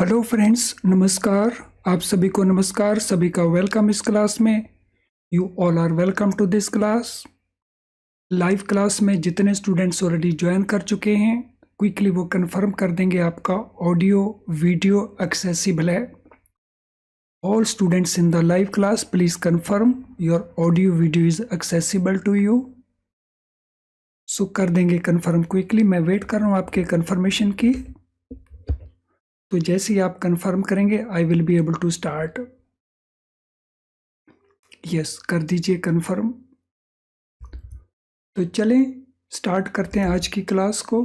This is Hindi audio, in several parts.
हेलो फ्रेंड्स, नमस्कार। आप सभी को नमस्कार, सभी का वेलकम इस क्लास में। You all are welcome to this class. Live class में जितने स्टूडेंट्स ऑलरेडी ज्वाइन कर चुके हैं, क्विकली वो कंफर्म कर देंगे आपका ऑडियो वीडियो एक्सेसिबल है। All students in the live class please confirm your audio video is accessible to you. So कर देंगे कंफर्म क्विकली। मैं वेट कर रहा हूँ आपके कंफर्मेशन की। तो जैसे ही आप कंफर्म करेंगे I will be able to start. Yes, कर दीजिए कंफर्म। तो चलें स्टार्ट करते हैं आज की क्लास को।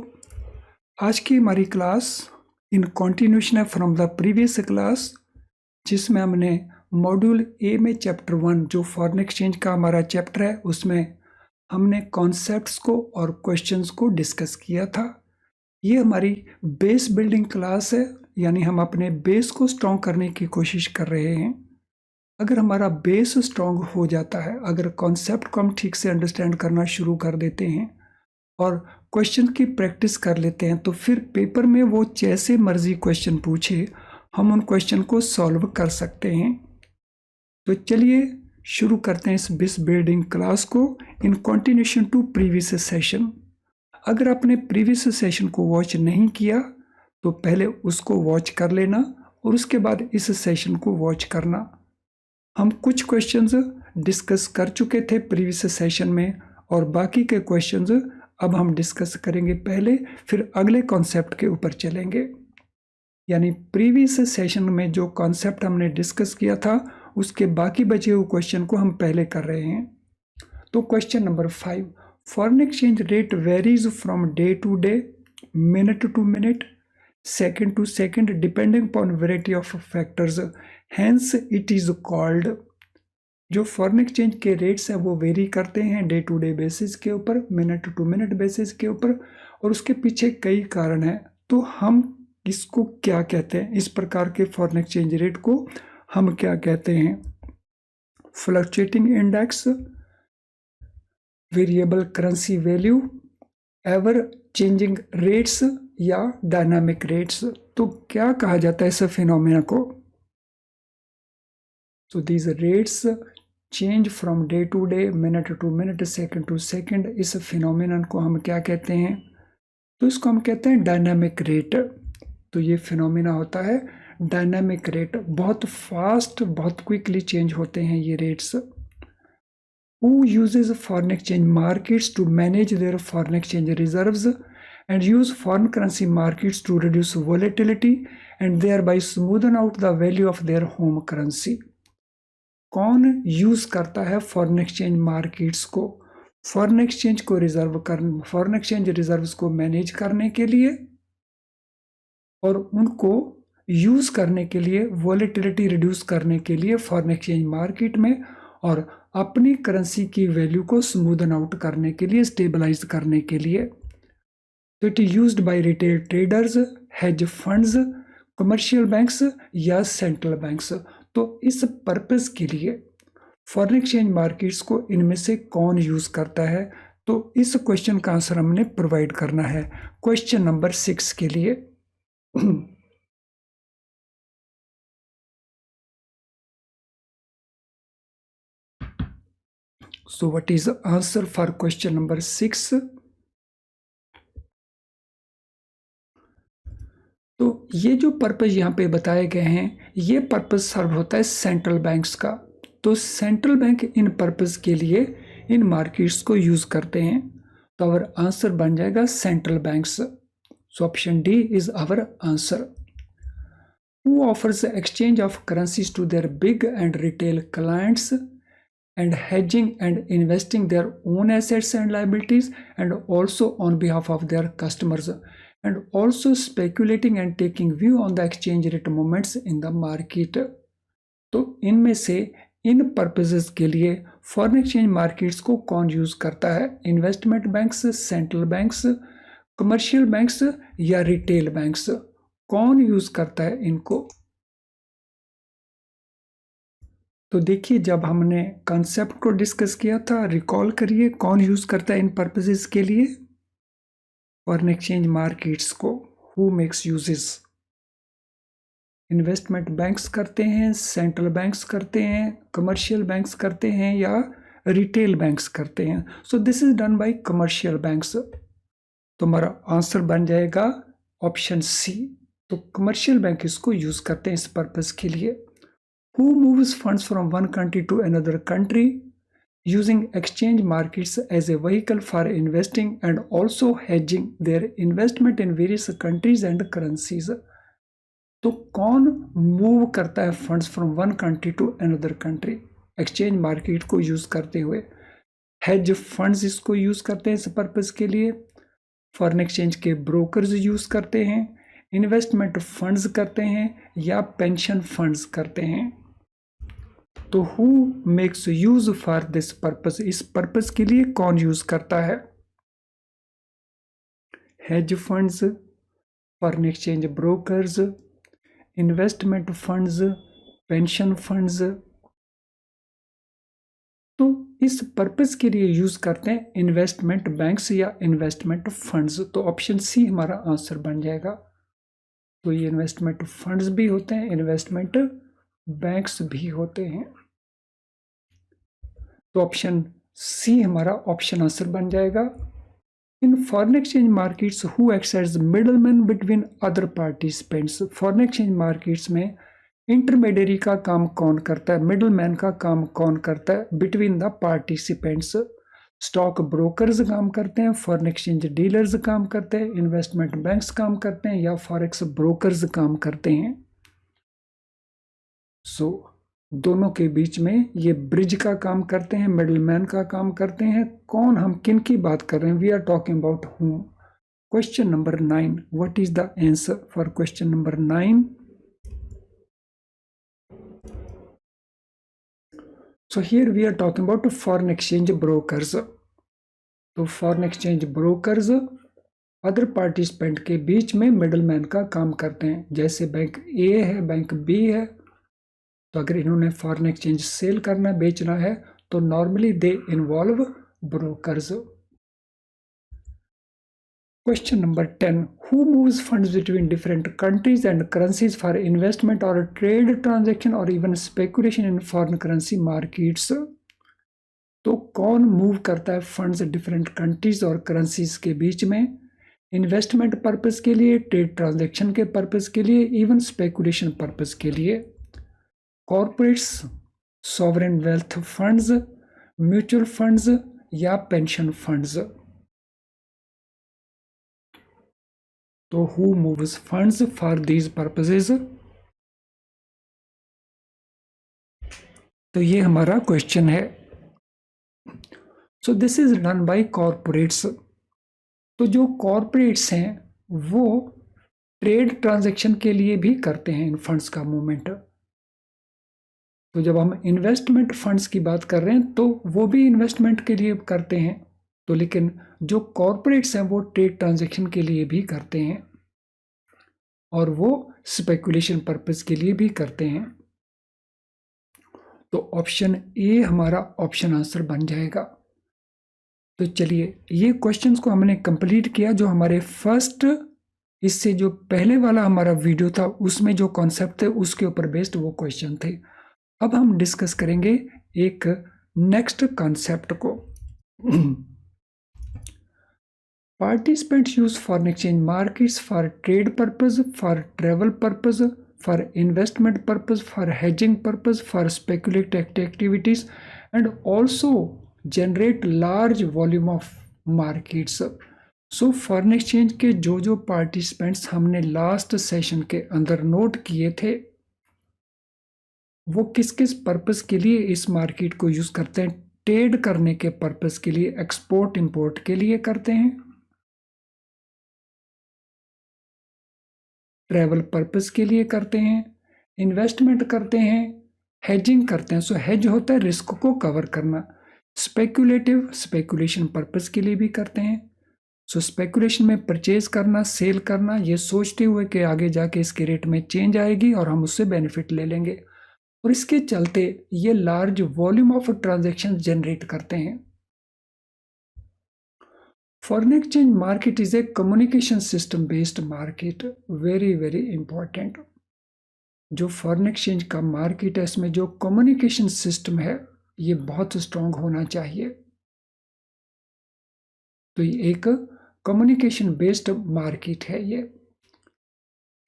आज की हमारी क्लास इन कंटिन्यूशन है फ्रॉम द प्रीवियस क्लास, जिसमें हमने मॉड्यूल ए में चैप्टर 1 जो फॉरेन एक्सचेंज का हमारा चैप्टर है, उसमें हमने कॉन्सेप्ट्स को और क्वेश्चंस को डिस्कस किया था। ये हमारी बेस बिल्डिंग क्लास है, यानी हम अपने बेस को स्ट्रॉन्ग करने की कोशिश कर रहे हैं। अगर हमारा बेस स्ट्रॉन्ग हो जाता है, अगर कॉन्सेप्ट को हम ठीक से अंडरस्टैंड करना शुरू कर देते हैं और क्वेश्चन की प्रैक्टिस कर लेते हैं, तो फिर पेपर में वो जैसे मर्जी क्वेश्चन पूछे, हम उन क्वेश्चन को सॉल्व कर सकते हैं। तो चलिए शुरू करते हैं इस बेस बिल्डिंग क्लास को इन कंटिन्यूशन टू प्रीवियस सेशन। अगर आपने प्रीवियस सेशन को वॉच नहीं किया तो पहले उसको वॉच कर लेना और उसके बाद इस सेशन को वॉच करना। हम कुछ क्वेश्चंस डिस्कस कर चुके थे प्रीवियस सेशन में और बाकी के क्वेश्चंस अब हम डिस्कस करेंगे पहले, फिर अगले कॉन्सेप्ट के ऊपर चलेंगे। यानी प्रीवियस सेशन में जो कॉन्सेप्ट हमने डिस्कस किया था उसके बाकी बचे हुए क्वेश्चन को हम पहले कर रहे हैं। तो question number 5, foreign exchange rate varies from day to day, minute to minute, second to second, depending upon variety of factors, hence it is called. जो फॉरेन एक्सचेंज के रेट्स हैं वो वेरी करते हैं डे टू डे बेसिस के ऊपर, मिनट टू मिनट बेसिस के ऊपर, और उसके पीछे कई कारण हैं। तो हम इसको क्या कहते हैं, इस प्रकार के फॉरेन एक्सचेंज रेट को हम क्या कहते हैं? Fluctuating index, variable currency value, ever changing rates या डायनामिक रेट्स। तो क्या कहा जाता है इस फिनोमेना को? So these rates change from day to day, minute to minute, second to second। इस फिनोमेनन को हम क्या कहते हैं? तो इसको हम कहते हैं डायनामिक रेट। तो ये फिनोमेना होता है डायनामिक रेट। बहुत फास्ट, बहुत क्विकली चेंज होते हैं ये rates. Who uses foreign exchange markets to manage their foreign exchange reserves and use foreign currency markets to reduce volatility and thereby smoothen out the value of their home currency। कौन यूज करता है फॉरेन एक्सचेंज मार्केट्स को, फॉरेन एक्सचेंज को रिजर्व कर, फॉरेन एक्सचेंज रिजर्व्स को मैनेज करने के लिए और उनको यूज करने के लिए, वॉलेटिलिटी रिड्यूस करने के लिए फॉरेन एक्सचेंज मार्केट में, और अपनी करेंसी की वैल्यू को स्मूदन आउट करने के लिए, स्टेबलाइज करने के लिए। तो it is used by retail traders, hedge funds, commercial banks या सेंट्रल बैंक्स। तो इस पर्पस के लिए फॉरेन एक्सचेंज मार्केट्स को इनमें से कौन यूज करता है? तो इस क्वेश्चन का आंसर हमने प्रोवाइड करना है क्वेश्चन नंबर 6 के लिए। So what is answer for question number 6? तो ये जो पर्पस यहाँ पे बताए गए हैं, ये पर्पस सर्व होता है सेंट्रल बैंक्स का। तो सेंट्रल बैंक इन पर्पस के लिए इन मार्केट्स को यूज करते हैं। तो आवर आंसर बन जाएगा central banks. So option D is our answer. Who offers exchange of currencies to their big and retail clients and hedging and investing their own assets and liabilities, and also on behalf of their customers, and also speculating and taking view on the exchange rate movements in the market। तो इनमें से इन पर्पसेस के लिए फॉरेन एक्सचेंज मार्केट्स को कौन यूज करता है? Investment banks, central banks, commercial banks या रिटेल बैंक्स? कौन यूज करता है इनको? तो देखिए, जब हमने कॉन्सेप्ट को डिस्कस किया था, रिकॉल करिए कौन यूज करता है इन पर्पसेस के लिए फॉरेन एक्सचेंज मार्केट्स को। Who makes uses? Investment banks करते हैं, सेंट्रल बैंक्स करते हैं, कमर्शियल बैंक्स करते हैं या रिटेल बैंक्स करते हैं? So this is done by commercial banks. तो हमारा आंसर बन जाएगा ऑप्शन सी। तो कमर्शियल बैंक इसको यूज करते हैं इस पर्पस के लिए। Who moves funds from one country to another country using exchange markets as a vehicle for investing and also hedging their investment in various countries and currencies? तो कौन मूव करता है funds from one country to another country exchange market को यूज करते हुए? हेज फंड्स इसको यूज करते हैं इस पर्पस के लिए, फॉरेन एक्सचेंज के ब्रोकर्स यूज करते हैं, इन्वेस्टमेंट फंड्स करते हैं या पेंशन फंड्स करते हैं? तो who makes use for this purpose? इस पर्पस के लिए कौन यूज करता है? Hedge funds, foreign exchange brokers, investment funds, pension funds. तो इस पर्पस के लिए यूज करते हैं इन्वेस्टमेंट बैंक्स या इन्वेस्टमेंट फंड्स। तो ऑप्शन सी हमारा आंसर बन जाएगा। तो ये इन्वेस्टमेंट फंड्स भी होते हैं, इन्वेस्टमेंट बैंक्स भी होते हैं। तो ऑप्शन सी हमारा ऑप्शन आंसर बन जाएगा। In foreign exchange markets who acts as middleman between other participants? Foreign exchange markets में इंटरमीडियरी का काम कौन करता है, मिडलमैन का काम कौन करता है between the participants? Stock brokers काम करते हैं, फॉरेन एक्सचेंज डीलर्स काम करते हैं, इन्वेस्टमेंट बैंक्स काम करते हैं या फॉरेक्स ब्रोकर्स काम करते हैं? सो दोनों के बीच में ये ब्रिज का काम करते हैं, मिडलमैन का काम करते हैं। कौन, हम किन की बात कर रहे हैं? We are talking about whom. Question number 9, what is the answer for question number 9? So here we are talking about foreign exchange brokers. तो foreign exchange brokers other participant के बीच में मिडलमैन का काम करते हैं। जैसे बैंक ए है, बैंक बी है, तो अगर इन्होंने फॉरेन एक्सचेंज सेल करना है, बेचना है, तो normally they involve brokers. Question number 10. Who moves funds between different countries and currencies for investment or trade transaction or even speculation in foreign currency markets? तो कौन मूव करता है फंड्स डिफरेंट कंट्रीज और करेंसीज के बीच में, इन्वेस्टमेंट पर्पस के लिए, ट्रेड ट्रांजैक्शन के पर्पस के लिए, इवन स्पेकुलेशन पर्पस के लिए? Corporates, sovereign wealth funds, mutual funds या पेंशन फंड्स? तो who moves funds for these purposes? तो ये हमारा क्वेश्चन है। So this is done by corporates. तो जो कॉर्पोरेट्स हैं वो ट्रेड ट्रांजैक्शन के लिए भी करते हैं इन फंड्स का मूवमेंट। तो जब हम इन्वेस्टमेंट फंड्स की बात कर रहे हैं तो वो भी इन्वेस्टमेंट के लिए करते हैं, तो लेकिन जो कॉर्पोरेट्स हैं वो ट्रेड ट्रांजैक्शन के लिए भी करते हैं और वो स्पेकुलेशन पर्पस के लिए भी करते हैं। तो ऑप्शन ए हमारा ऑप्शन आंसर बन जाएगा। तो चलिए, ये क्वेश्चंस को हमने कंप्लीट किया। जो हमारे फर्स्ट, इससे जो पहले वाला हमारा वीडियो था उसमें जो कॉन्सेप्ट थे उसके ऊपर बेस्ड वो क्वेश्चन थे। अब हम डिस्कस करेंगे एक नेक्स्ट कॉन्सेप्ट को। Participants use foreign exchange markets for trade purpose, for travel purpose, for investment purpose, for hedging purpose, for speculative activities, and also generate large volume of markets. So foreign exchange के जो participants हमने लास्ट सेशन के अंदर नोट किए थे वो किस किस पर्पस के लिए इस मार्केट को यूज करते हैं? ट्रेड करने के पर्पस के लिए, एक्सपोर्ट इंपोर्ट के लिए करते हैं, ट्रैवल पर्पस के लिए करते हैं, इन्वेस्टमेंट करते हैं, हेजिंग करते हैं। सो हेज होता है रिस्क को कवर करना। स्पेकुलेशन पर्पस के लिए भी करते हैं। सो स्पेकुलेशन में परचेज करना, सेल करना, ये सोचते हुए कि आगे जाके इसके रेट में चेंज आएगी और हम उससे बेनिफिट ले लेंगे, और इसके चलते ये large volume of transaction generate करते हैं। Foreign exchange market is a communication system based market. Very, very important. जो फॉरेन एक्सचेंज का मार्केट है इसमें जो कम्युनिकेशन सिस्टम है ये बहुत स्ट्रांग होना चाहिए। तो ये एक कम्युनिकेशन बेस्ड मार्केट है ये।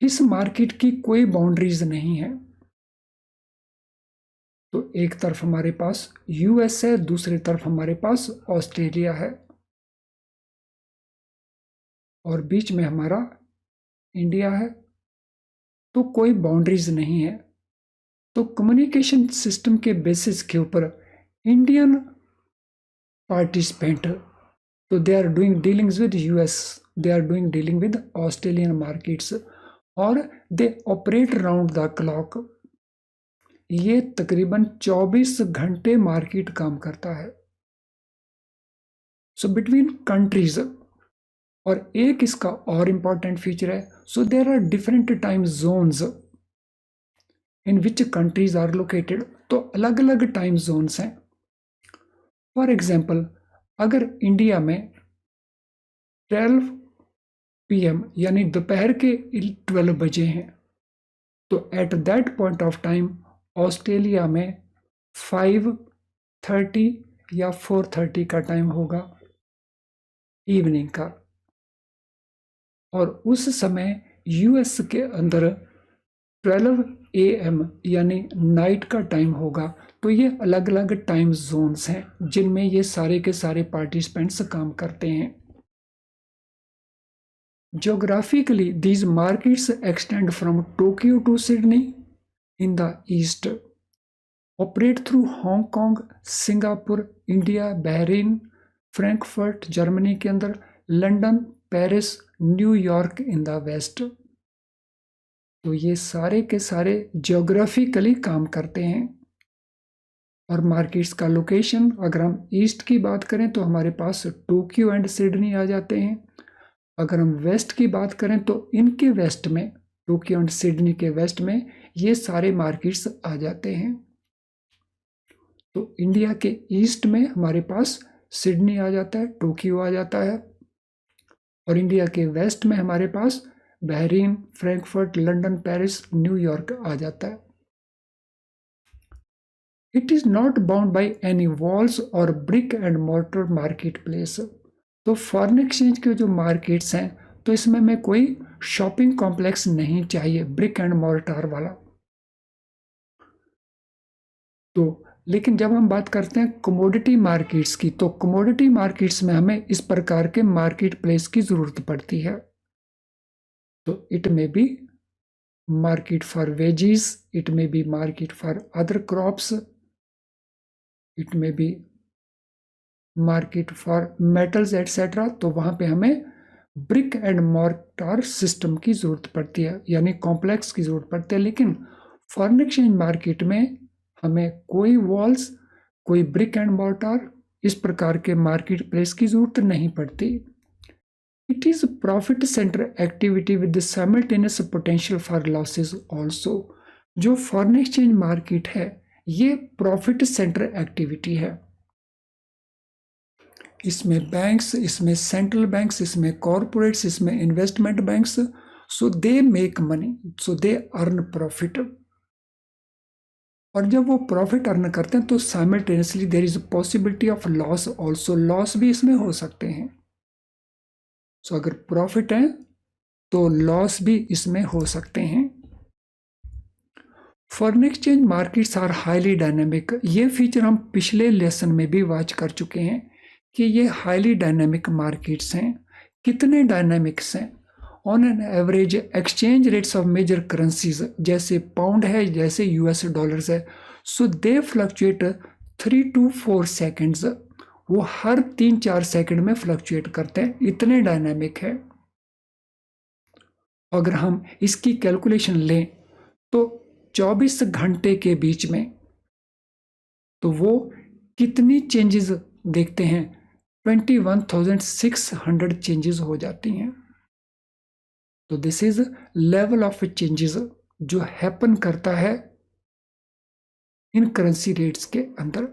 इस मार्केट की कोई बाउंड्रीज नहीं है। तो एक तरफ हमारे पास यूएस है, दूसरी तरफ हमारे पास ऑस्ट्रेलिया है और बीच में हमारा इंडिया है। तो कोई बाउंड्रीज नहीं है। तो कम्युनिकेशन सिस्टम के बेसिस के ऊपर इंडियन पार्टिसिपेंट, तो they are doing dealings with US, they are doing dealing with Australian markets और they operate round the clock. ये तकरीबन 24 घंटे मार्केट काम करता है। सो बिटवीन कंट्रीज, और एक इसका और इंपॉर्टेंट फीचर है, so there are different time zones in which countries are located. तो अलग अलग टाइम जोन्स हैं। फॉर एग्जाम्पल, अगर इंडिया में 12 PM यानी दोपहर के 12 बजे हैं, तो at that point of time Australia में 5:30 या 4:30 का टाइम होगा इवनिंग का, और उस समय यूएस के अंदर 12 AM यानी नाइट का टाइम होगा। तो ये अलग अलग टाइम जोन्स हैं जिनमें ये सारे के सारे पार्टिसिपेंट्स काम करते हैं। Geographically, these markets extend from Tokyo to Sydney in the east, operate through Hong Kong, Singapore, India, Bahrain, Frankfurt Germany के अंदर, London, Paris, New York in the west. तो ये सारे के सारे जियोग्राफिकली काम करते हैं। और मार्केट्स का लोकेशन, अगर हम ईस्ट की बात करें तो हमारे पास टोक्यो एंड सिडनी आ जाते हैं। अगर हम वेस्ट की बात करें तो इनके वेस्ट में, टोक्यो एंड सिडनी के वेस्ट में ये सारे मार्केट्स आ जाते हैं। तो इंडिया के ईस्ट में हमारे पास सिडनी आ जाता है, टोक्यो आ जाता है, और इंडिया के वेस्ट में हमारे पास Bahrain, Frankfurt, London, Paris, New York आ जाता है। It is not bound by any walls और brick and mortar market place. तो फॉरेन एक्सचेंज के जो मार्केट्स हैं तो इसमें हमें कोई शॉपिंग कॉम्प्लेक्स नहीं चाहिए ब्रिक एंड मोर्टार वाला। तो लेकिन जब हम बात करते हैं कमोडिटी मार्केट्स की, तो कमोडिटी मार्केट्स में हमें इस प्रकार के मार्केट प्लेस की जरूरत पड़ती है। तो it may be market for veggies, it may be market for other crops, it may be market for metals etcetera. तो वहां पे हमें ब्रिक एंड मोर्टार सिस्टम की जरूरत पड़ती है, यानी कॉम्प्लेक्स की जरूरत पड़ती है। लेकिन फॉरेन एक्सचेंज मार्केट में हमें कोई वॉल्स, कोई ब्रिक एंड मोर्टार, इस प्रकार के मार्केट प्लेस की जरूरत नहीं पड़ती। It is profit centre activity with simultaneous potential for losses also. जो फॉरेन एक्सचेंज मार्केट है ये प्रॉफिट सेंटर एक्टिविटी है। इसमें बैंक्स, इसमें सेंट्रल बैंक्स, इसमें कॉरपोरेट्स, इसमें investment banks, so they make money, so they earn profit. और जब वो प्रॉफिट अर्न करते हैं तो simultaneously there is possibility of loss also, loss भी इसमें हो सकते हैं। सो अगर प्रॉफिट है तो लॉस भी इसमें हो सकते हैं। Foreign exchange markets are highly dynamic. ये फीचर हम पिछले लेसन में भी वॉच कर चुके हैं कि ये हाईली डायनेमिक मार्केट्स हैं। कितने डायनेमिक्स हैं? On an average exchange rates of major currencies, जैसे पाउंड है, जैसे यूएस डॉलर्स है, so they fluctuate 3 to 4 seconds. वो हर 3-4 सेकेंड में फ्लक्चुएट करते हैं, इतने डायनेमिक है। अगर हम इसकी कैलकुलेशन लें तो 24 घंटे के बीच में तो वो कितनी चेंजेस देखते हैं? 21,600 चेंजेस हो जाती हैं। तो this is level of changes जो हैपन करता है इन करेंसी रेट्स के अंदर।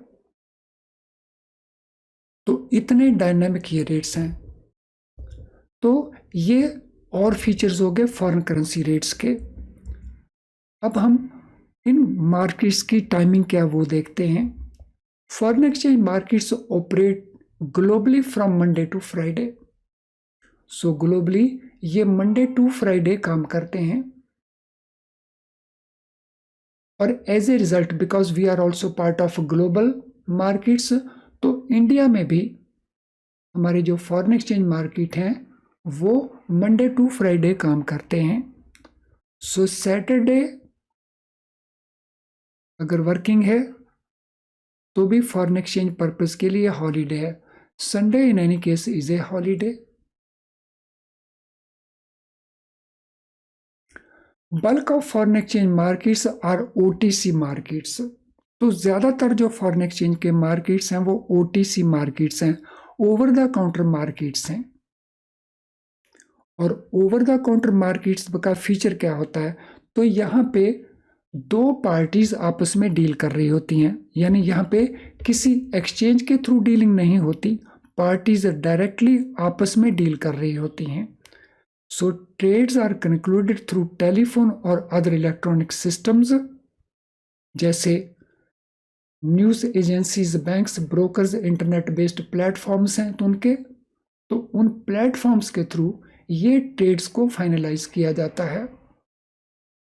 तो इतने डायनामिक ये रेट्स हैं। तो ये और फीचर्स हो गए फॉरेन करेंसी रेट्स के। अब हम इन मार्केट्स की टाइमिंग क्या वो देखते हैं। Foreign exchange markets operate globally from Monday to Friday. So globally ये मंडे टू फ्राइडे काम करते हैं, और as a result because we are also part of global markets, तो इंडिया में भी हमारे जो फॉरेन एक्सचेंज मार्केट हैं वो मंडे टू फ्राइडे काम करते हैं। सो सैटरडे अगर वर्किंग है तो भी फॉरेन एक्सचेंज पर्पस के लिए हॉलीडे है। Sunday in any case is a holiday. Bulk of foreign exchange markets are OTC markets. तो ज्यादातर जो फॉरेन एक्सचेंज के मार्केट्स हैं वो ओटीसी मार्केट्स हैं, ओवर द काउंटर मार्केट्स हैं। और ओवर द काउंटर मार्केट्स का फीचर क्या होता है, तो यहाँ पे दो पार्टीज आपस में डील कर रही होती हैं, यानी यहाँ पे किसी एक्सचेंज के थ्रू डीलिंग नहीं होती, पार्टीज डायरेक्टली आपस में डील कर रही होती हैं। So trades are concluded through telephone और अदर इलेक्ट्रॉनिक सिस्टम्स, जैसे news agencies, banks, brokers, internet based platforms हैं, तो उन प्लेटफॉर्म्स के थ्रू ये ट्रेड्स को फाइनलाइज किया जाता है।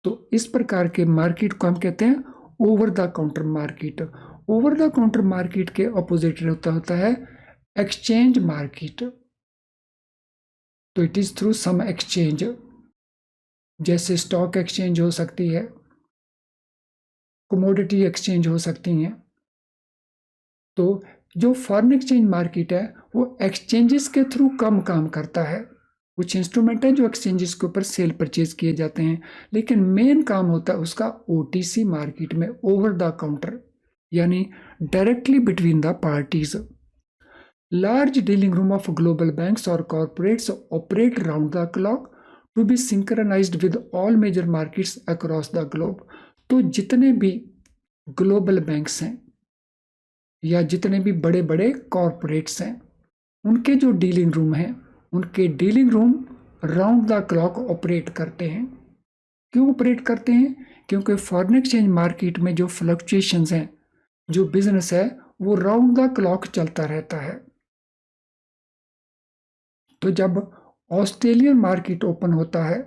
तो इस प्रकार के मार्केट को हम कहते हैं over the counter market. Over the counter market के ऑपोजिट होता है एक्सचेंज मार्केट। तो it is through some exchange, जैसे स्टॉक एक्सचेंज हो सकती है, कमोडिटी एक्सचेंज हो सकती हैं। तो जो फॉरेन एक्सचेंज मार्केट है वो एक्सचेंजेस के थ्रू कम काम करता है। कुछ इंस्ट्रूमेंट हैं जो एक्सचेंजेस के ऊपर सेल परचेज किए जाते हैं, लेकिन मेन काम होता है उसका ओटीसी मार्केट में, ओवर द काउंटर, यानी directly between the parties. Large dealing room of global banks और corporates operate round the clock to be synchronised with all major markets across the globe. तो जितने भी ग्लोबल बैंक्स हैं या जितने भी बड़े बड़े कॉर्पोरेट्स हैं, उनके जो डीलिंग रूम हैं, उनके dealing room round the clock operate करते हैं। क्यों ऑपरेट करते हैं? क्योंकि फॉरेन एक्सचेंज मार्केट में जो फ्लक्चुएशंस हैं, जो बिजनेस है, वो राउंड द क्लॉक चलता रहता है। तो जब ऑस्ट्रेलियन मार्केट ओपन होता है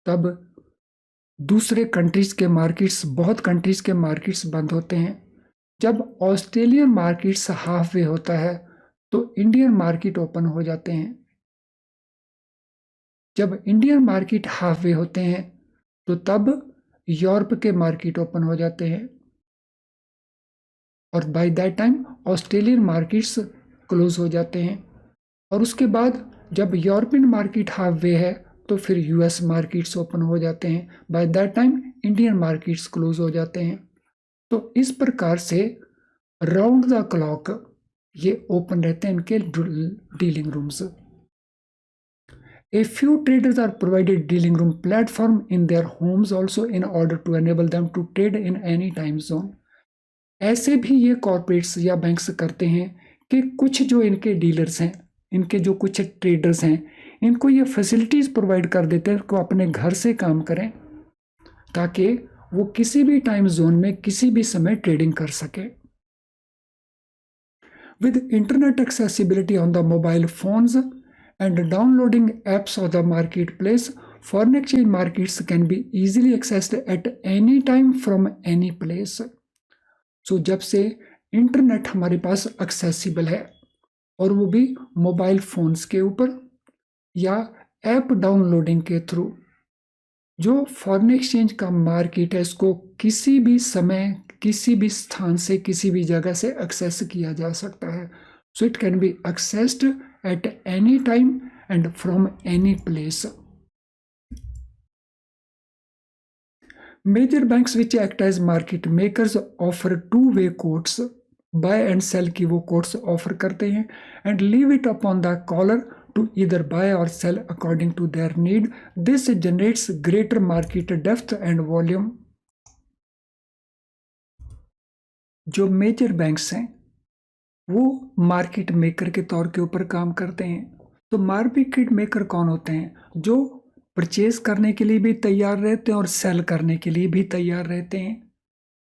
तब दूसरे कंट्रीज के मार्केट्स, बहुत कंट्रीज के मार्केट्स बंद होते हैं। जब ऑस्ट्रेलियन मार्केट्स हाफ वे होता है तो इंडियन मार्केट ओपन हो जाते हैं। जब इंडियन मार्केट हाफ वे होते हैं तो तब यूरोप के मार्केट ओपन हो जाते हैं, और by that time Australian markets close हो जाते हैं। और उसके बाद जब यूरोपियन मार्केट हाफ वे है तो फिर यूएस मार्केट्स ओपन हो जाते हैं। By that time Indian markets close हो जाते हैं। तो इस प्रकार से राउंड द क्लॉक ये ओपन रहते हैं इनके dealing rooms. A few traders are provided dealing room platform in their homes also in order to enable them to trade in any time zone. ऐसे भी ये कॉर्पोरेट्स या बैंक्स करते हैं कि कुछ जो इनके डीलर्स हैं, इनके जो कुछ ट्रेडर्स हैं, इनको ये फैसिलिटीज प्रोवाइड कर देते हैं कि अपने घर से काम करें, ताकि वो किसी भी टाइम जोन में किसी भी समय ट्रेडिंग कर सके। With internet accessibility on the mobile phones and downloading apps of the marketplace, foreign exchange markets can be easily accessed at any time from any place. So जब से इंटरनेट हमारे पास accessible है, और वो भी मोबाइल फोन्स के ऊपर या ऐप डाउनलोडिंग के थ्रू, जो फॉरेन एक्सचेंज का मार्केट है इसको किसी भी समय, किसी भी स्थान से, किसी भी जगह से एक्सेस किया जा सकता है। So it can be accessed at any time and from any place. Major banks which act as market makers offer two way quotes, buy and sell की वो कोट्स ऑफर करते हैं, and leave it upon the caller to either buy or sell according to their need. This generates greater market depth and volume. जो मेजर बैंक्स हैं वो मार्केट मेकर के तौर के ऊपर काम करते हैं। तो मार्केट मेकर कौन होते हैं? जो परचेज करने के लिए भी तैयार रहते हैं और सेल करने के लिए भी तैयार रहते हैं।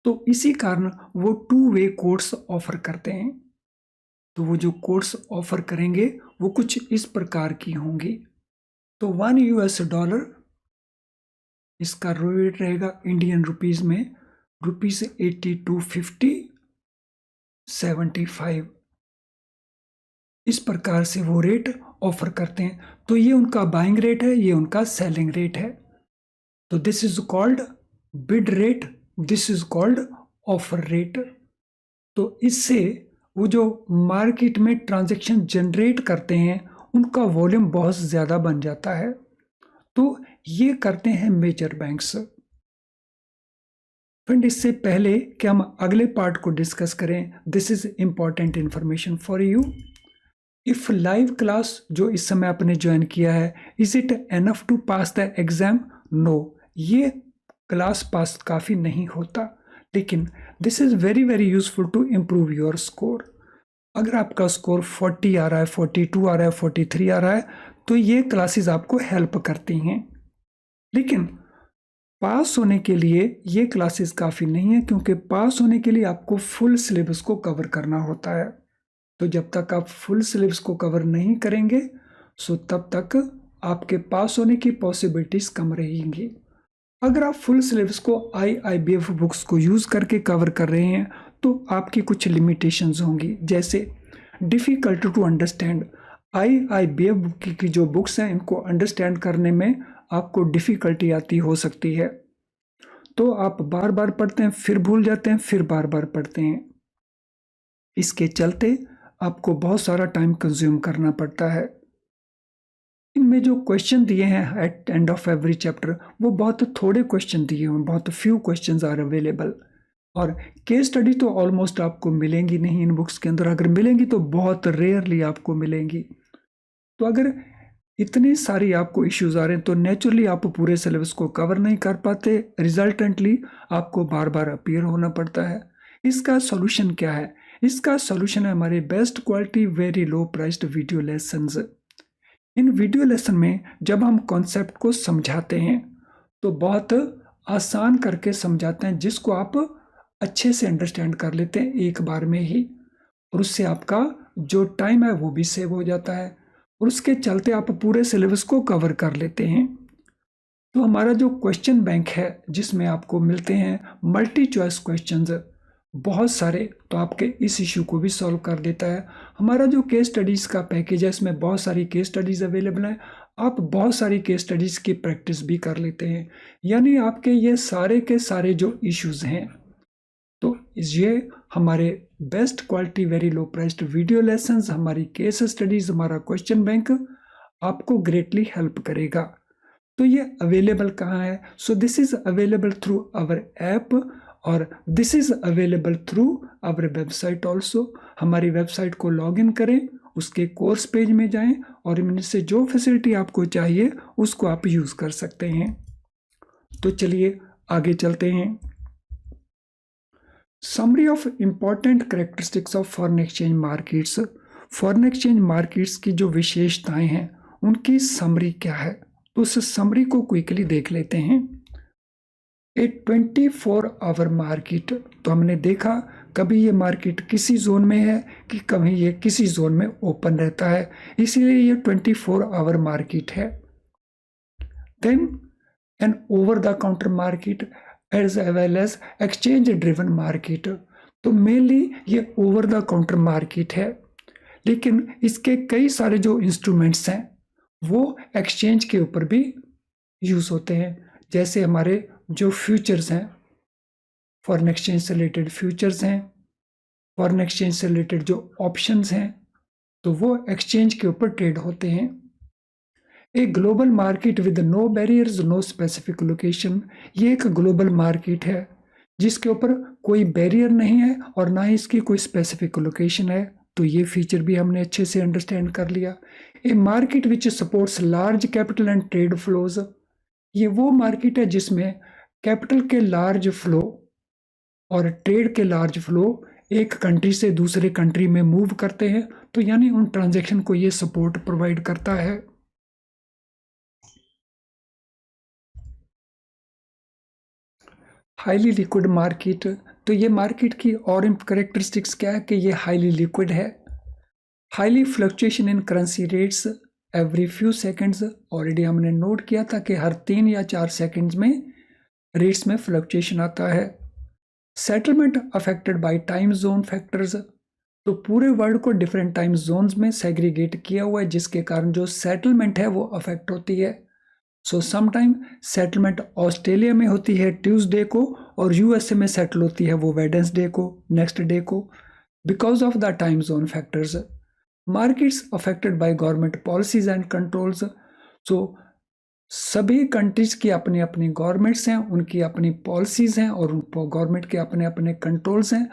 तो इसी कारण वो टू वे कोड्स ऑफर करते हैं। तो वो जो कोड्स ऑफर करेंगे वो कुछ इस प्रकार की होंगी। तो $1 इसका रेट रहेगा इंडियन रुपीज में ₹82.50 75। इस प्रकार से वो रेट ऑफर करते हैं। तो ये उनका बाइंग रेट है, ये उनका सेलिंग रेट है। तो this is called bid rate, this is called offer rate. तो इससे वो जो मार्केट में ट्रांजैक्शन जनरेट करते हैं उनका वॉल्यूम बहुत ज़्यादा बन जाता है। तो ये करते हैं मेजर बैंक्स। फ्रेंड, इससे पहले कि हम अगले पार्ट को डिस्कस करें, this is important information for you. If live class जो इस समय आपने ज्वाइन किया है, is it enough to pass the exam? No, ये क्लास पास काफ़ी नहीं होता, लेकिन this is very very useful to improve your score. अगर आपका स्कोर 40 आ रहा है, 42 आ रहा है, 43 आ रहा है, तो ये क्लासेस आपको हेल्प करती हैं। लेकिन पास होने के लिए ये क्लासेस काफ़ी नहीं है, क्योंकि पास होने के लिए आपको फुल सिलेबस को कवर करना होता है। तो जब तक आप फुल सिलेबस को कवर नहीं करेंगे, सो तब तक आपके पास होने की पॉसिबिलिटीज़ कम रहेंगी। अगर आप फुल सिलेबस को IIBF बुक्स को यूज़ करके कवर कर रहे हैं तो आपकी कुछ लिमिटेशंस होंगी, जैसे difficult to understand. IIBF book की जो बुक्स हैं इनको अंडरस्टैंड करने में आपको डिफ़िकल्टी आती हो सकती है। तो आप बार बार पढ़ते हैं, फिर भूल जाते हैं, फिर बार बार पढ़ते हैं। इसके चलते आपको बहुत सारा टाइम कंज्यूम करना पड़ता है। इनमें जो क्वेश्चन दिए हैं at end of every chapter, वो बहुत थोड़े क्वेश्चन दिए हुए हैं, बहुत फ्यू क्वेश्चंस आर अवेलेबल। और केस स्टडी तो ऑलमोस्ट आपको मिलेंगी नहीं इन बुक्स के अंदर, अगर मिलेंगी तो बहुत रेयरली आपको मिलेंगी। तो अगर इतनी सारी आपको इश्यूज आ रहे हैं तो नेचुरली आप पूरे सिलेबस को कवर नहीं कर पाते, रिजल्टेंटली आपको बार बार अपीयर होना पड़ता है। इसका सॉल्यूशन क्या है? इसका सॉल्यूशन है हमारे best quality very low priced video lessons. इन वीडियो लेसन में जब हम कॉन्सेप्ट को समझाते हैं तो बहुत आसान करके समझाते हैं, जिसको आप अच्छे से अंडरस्टैंड कर लेते हैं एक बार में ही, और उससे आपका जो टाइम है वो भी सेव हो जाता है, और उसके चलते आप पूरे सिलेबस को कवर कर लेते हैं। तो हमारा जो क्वेश्चन बैंक है जिसमें आपको मिलते हैं मल्टी चॉइस क्वेश्चंस बहुत सारे, तो आपके इस इशू को भी सॉल्व कर देता है। हमारा जो केस स्टडीज़ का पैकेज है इसमें बहुत सारी केस स्टडीज़ अवेलेबल हैं, आप बहुत सारी केस स्टडीज़ की प्रैक्टिस भी कर लेते हैं। यानी आपके ये सारे के सारे जो इश्यूज़ हैं, तो ये हमारे best quality very low priced video lessons, हमारी केस स्टडीज़, हमारा क्वेश्चन बैंक आपको ग्रेटली हेल्प करेगा। तो ये अवेलेबल कहाँ है? So this is available through our app, और this is available through our website also. हमारी वेबसाइट को लॉगिन करें, उसके कोर्स पेज में जाएं, और इनमें से जो फैसिलिटी आपको चाहिए उसको आप यूज़ कर सकते हैं। तो चलिए आगे चलते हैं। Summary of important characteristics of foreign exchange markets. Foreign exchange markets की जो विशेषताएं हैं उनकी समरी क्या है, तो उस समरी को क्विकली देख लेते हैं। ए 24 आवर मार्केट, तो हमने देखा कभी ये मार्केट किसी जोन में है कि कभी ये किसी जोन में ओपन रहता है, इसीलिए ये 24 आवर मार्केट है। Then an over the counter market as well as exchange driven market, तो मेनली ये ओवर द काउंटर मार्केट है, लेकिन इसके कई सारे जो इंस्ट्रूमेंट्स हैं वो एक्सचेंज के ऊपर भी यूज़ होते हैं, जैसे हमारे जो फ्यूचर्स हैं, फॉरेन एक्सचेंज से रिलेटेड फ्यूचर्स हैं, फॉरेन एक्सचेंज से रिलेटेड जो ऑप्शंस हैं, तो वो एक्सचेंज के ऊपर ट्रेड होते हैं। A global market with no barriers no specific location, ये एक ग्लोबल मार्केट है जिसके ऊपर कोई बैरियर नहीं है और ना ही इसकी कोई स्पेसिफिक लोकेशन है, तो ये फीचर भी हमने अच्छे से अंडरस्टैंड कर लिया। A market which supports large capital and trade flows, ये वो मार्केट है जिसमें कैपिटल के लार्ज फ्लो और ट्रेड के लार्ज फ्लो एक कंट्री से दूसरे कंट्री में मूव करते हैं, तो यानी उन ट्रांजैक्शन को ये सपोर्ट प्रोवाइड करता है। हाईली लिक्विड मार्केट, तो ये मार्केट की और करेक्टरिस्टिक्स क्या है कि ये हाईली लिक्विड है। Highly fluctuation in currency rates every few seconds, already हमने नोट किया था कि हर 3 या 4 सेकंड्स में रेट्स में फ्लक्चुएशन आता है। Settlement affected by time zone factors, तो पूरे वर्ल्ड को डिफरेंट टाइम जोन्स में सेग्रीगेट किया हुआ है, जिसके कारण जो सेटलमेंट है वो अफेक्ट होती है। सो समटाइम सेटलमेंट ऑस्ट्रेलिया में होती है ट्यूसडे को, और यूएसए में सेटल होती है वो वेडनेसडे को, नेक्स्ट डे को, because of the time zone factors. Markets affected by government policies and controls, so सभी कंट्रीज की अपनी अपनी गवर्नमेंट्स हैं, उनकी अपनी पॉलिसीज हैं और गवर्नमेंट के अपने अपने कंट्रोल्स हैं।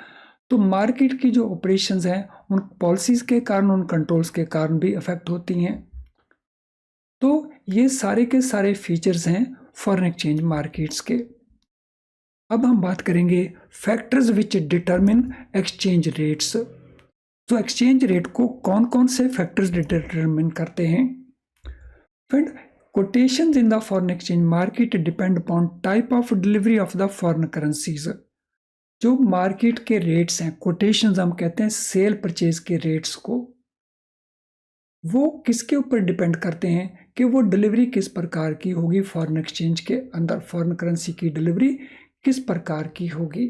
तो मार्केट की जो ऑपरेशंस हैं उन पॉलिसीज के कारण, उन कंट्रोल्स के कारण भी अफेक्ट होती हैं। तो ये सारे के सारे फीचर्स हैं फॉरेन एक्सचेंज मार्केट्स के। अब हम बात करेंगे factors which determine exchange rates. तो एक्सचेंज रेट को कौन कौन से फैक्टर्स डिटरमिन करते हैं? Friend, quotations in the foreign exchange market depend upon type of delivery of the foreign currencies। जो मार्केट के रेट्स हैं, कोटेशंस हम कहते हैं सेल परचेज के रेट्स को, वो किसके ऊपर डिपेंड करते हैं कि वो डिलीवरी किस प्रकार की होगी फॉरेन एक्सचेंज के अंदर, फॉरेन करेंसी की डिलीवरी किस प्रकार की होगी।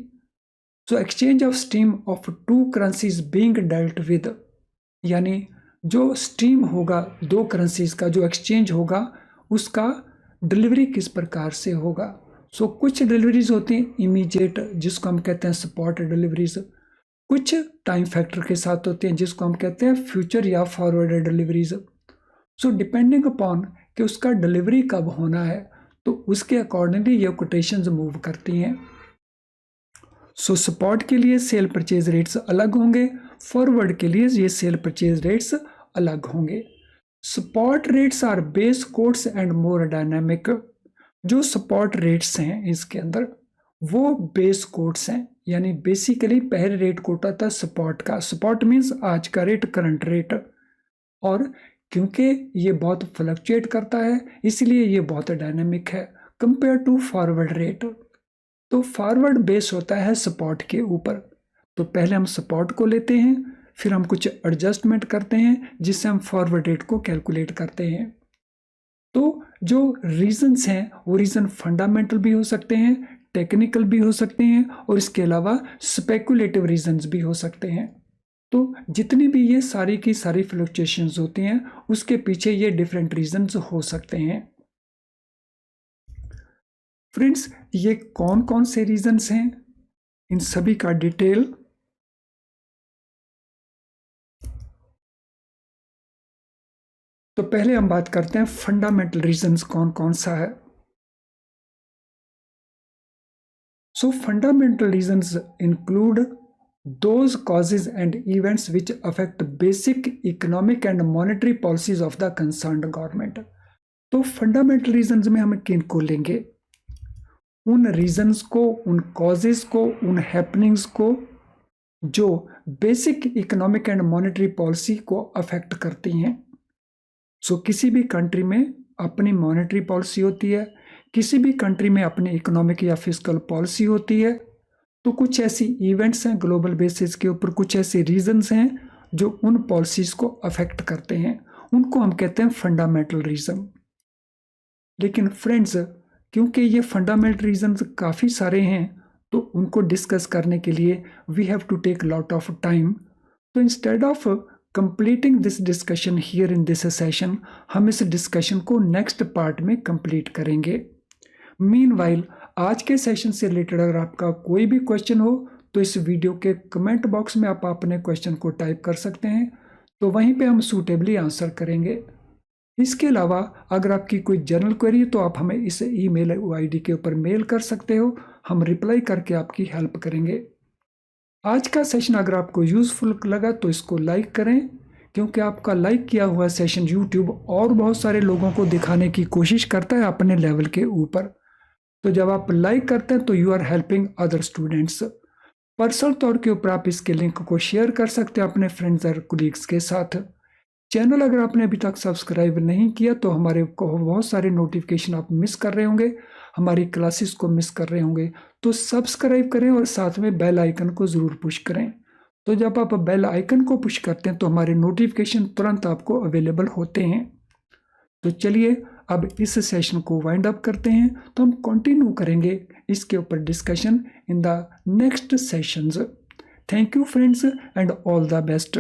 So exchange of stream of two currencies being dealt with, यानी जो स्ट्रीम होगा दो करेंसीज का जो एक्सचेंज होगा उसका डिलीवरी किस प्रकार से होगा। सो कुछ डिलीवरीज होती हैं इमीडिएट, जिसको हम कहते हैं स्पॉट डिलीवरीज, कुछ टाइम फैक्टर के साथ होते हैं जिसको हम कहते हैं फ्यूचर या forward deliveries. So depending upon कि उसका डिलीवरी कब होना है, तो उसके अकॉर्डिंगली ये कोटेशंस मूव करती हैं। सो स्पॉट के लिए सेल परचेज रेट्स अलग होंगे, फॉरवर्ड के लिए ये सेल परचेज रेट्स अलग होंगे। Spot rates are base quotes and more dynamic. जो स्पॉट रेट्स हैं इसके अंदर वो बेस कोट्स हैं, यानी बेसिकली पहले रेट कोट आता है स्पॉट का। स्पॉट मीन्स आज का रेट, करंट रेट, और क्योंकि ये बहुत फ्लक्चुएट करता है इसलिए ये बहुत डायनामिक है कंपेयर टू फॉरवर्ड रेट। तो फॉरवर्ड बेस होता है स्पॉट के ऊपर। तो पहले हम स्पॉट को लेते हैं, फिर हम कुछ एडजस्टमेंट करते हैं जिससे हम फॉरवर्ड रेट को कैलकुलेट करते हैं। तो जो रीजंस हैं वो रीजन फंडामेंटल भी हो सकते हैं, टेक्निकल भी हो सकते हैं, और इसके अलावा स्पेकुलेटिव रीजंस भी हो सकते हैं। तो जितनी भी ये सारी की सारी फ्लक्चुएशंस होती हैं उसके पीछे ये डिफरेंट रीजंस हो सकते हैं। फ्रेंड्स, ये कौन कौन से रीजंस हैं, इन सभी का डिटेल तो पहले हम बात करते हैं फंडामेंटल रीजंस कौन कौन सा है। सो fundamental reasons include those causes and events which affect basic economic and monetary policies of the concerned government। तो फंडामेंटल रीजंस में हम किनको लेंगे? उन रीजंस को, उन कॉजेस को, उन हैपनिंग्स को जो basic economic and monetary policy को अफेक्ट करती हैं। सो किसी भी कंट्री में अपनी मॉनेटरी पॉलिसी होती है, किसी भी कंट्री में अपनी इकोनॉमिक या फिस्कल पॉलिसी होती है। तो कुछ ऐसी इवेंट्स हैं ग्लोबल बेसिस के ऊपर, कुछ ऐसे रीजंस हैं जो उन पॉलिसीज को अफेक्ट करते हैं, उनको हम कहते हैं फंडामेंटल रीजन। लेकिन फ्रेंड्स, क्योंकि ये फंडामेंटल रीजंस काफ़ी सारे हैं तो उनको डिस्कस करने के लिए we have to take lot of time. तो instead of completing this discussion here in this session, हम इस डिस्कशन को नेक्स्ट पार्ट में कंप्लीट करेंगे। मीनवाइल आज के सेशन से रिलेटेड अगर आपका कोई भी क्वेश्चन हो तो इस वीडियो के कमेंट बॉक्स में आप अपने क्वेश्चन को टाइप कर सकते हैं, तो वहीं पे हम सूटेबली आंसर करेंगे। इसके अलावा अगर आपकी कोई जनरल क्वेरी तो आप हमें इस ईमेल आईडी के ऊपर मेल कर सकते हो, हम रिप्लाई करके आपकी हेल्प करेंगे। आज का सेशन अगर आपको यूज़फुल लगा तो इसको लाइक करें, क्योंकि आपका लाइक किया हुआ सेशन यूट्यूब और बहुत सारे लोगों को दिखाने की कोशिश करता है अपने लेवल के ऊपर। तो जब आप लाइक करते हैं तो you are helping other students. Personal तौर के ऊपर आप इसके लिंक को शेयर कर सकते हैं अपने फ्रेंड्स और कोलीग्स के साथ। चैनल अगर आपने अभी तक सब्सक्राइब नहीं किया तो हमारे को बहुत सारे नोटिफिकेशन आप मिस कर रहे होंगे, हमारी क्लासेस को मिस कर रहे होंगे। तो सब्सक्राइब करें और साथ में बेल आइकन को ज़रूर पुश करें। तो जब आप बेल आइकन को पुश करते हैं तो हमारे नोटिफिकेशन तुरंत आपको अवेलेबल होते हैं। तो चलिए अब इस सेशन को वाइंड अप करते हैं, तो हम कंटिन्यू करेंगे इसके ऊपर discussion in the next sessions. Thank you friends and all the best.